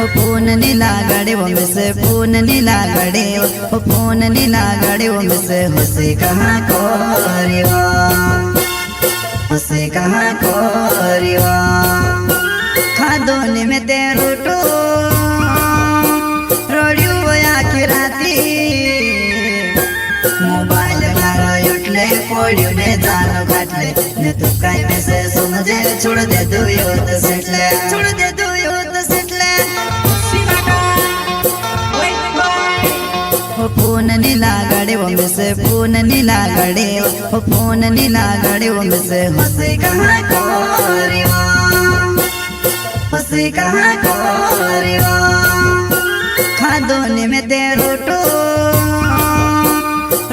phone नीला गड़े वो मिसे फोन नीला गड़े वो फोन नीला गड़े वो मिसे हुसे कहाँ कोरियो हुसे कहाँ कोरियो खादोने में ते रोटो रोडियो आखी राती मोबाइल मारो उठले फोड़ियो ने जानो घाटले ने तू काय में से समझे छोड़ दे दो यो तो सेटले छोड़ दे दो यो तो सेटले फोन नीला गड़े वो मिसे फोन नीला गड़े वो फोन नीला गड़े वो मिसे हुसे कहाँ कोरियो हुसे कहाँ कोरियो खादोने में ते रोटो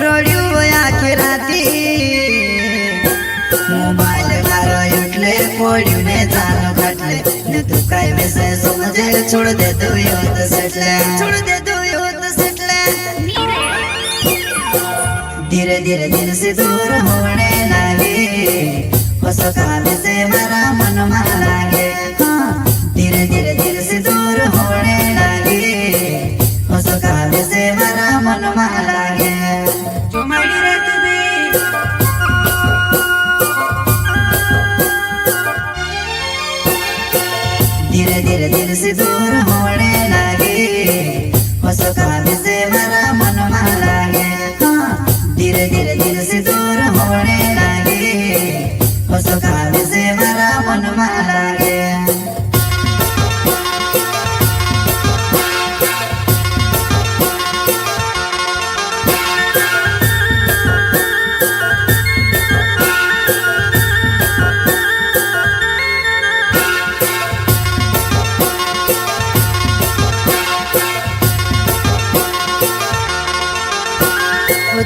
रोडियो आखी राती मोबाइल मारो उठले फोड़ियो ने जानो घाटले ने तू काय में से समझे छोड़ दे दो यो तो सेटले छोड़ दे दो यो तो सेटले धीरे धीरे दिल से दूर होने लगे होसो काम से मेरा मन में लगे धीरे धीरे दिल से दूर होने लगे होसो काम से मेरा मन में लगे धीरे धीरे दिल से दूर होने लगे होसो काम से मेरा मन में लगे धीरे धीरे दिल से दूर होने लगे होसो काम से मेरा मन में लगे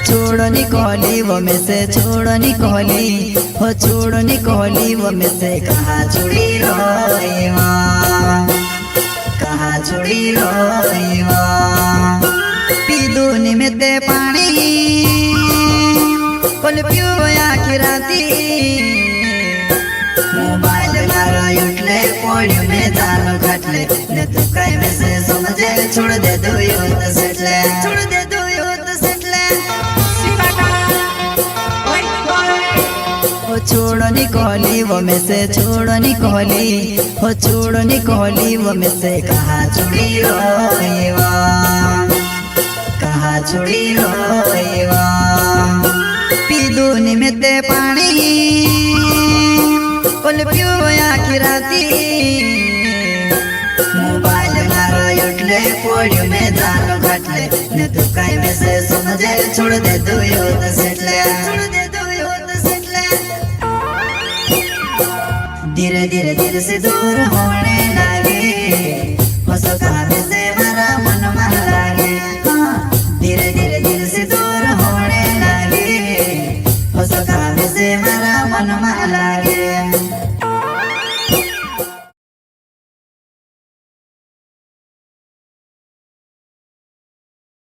छोड़ो निकोली वो में से छोड़ो निकोली हो छोड़ो निकोली वो में से कहाँ छुड़ी रोईवा कहाँ छुड़ी रोईवा पीदूनी में ते पानी कोल पियो आखी राती मोबाइल मारो उठले फोड़ियो ने जानो घाटले ने तू काय में से समझे छोड़ दे दो यो तो सेटले छोड़ दे दो यो तो सेटले छोड़ो निकोली वो में से छोड़ो निकोली हो छोड़ो निकोली वो में से कहाँ छुड़ी रोईवा कहाँ छुड़ी रोईवा पीदूनी में ते पानी कोल पियो आखी राती मोबाइल मारो उठले फोड़ियो ने जानो घाटले ने तू काय में से समझे छोड़ दे दो यो तो सेटले छोड़ दे दो यो तो सेटले धीरे धीरे दिल से दूर होने लगे होसो काम से मेरा मन में लगे धीरे धीरे दिल से दूर होने लगे होसो काम से मेरा मन में लगे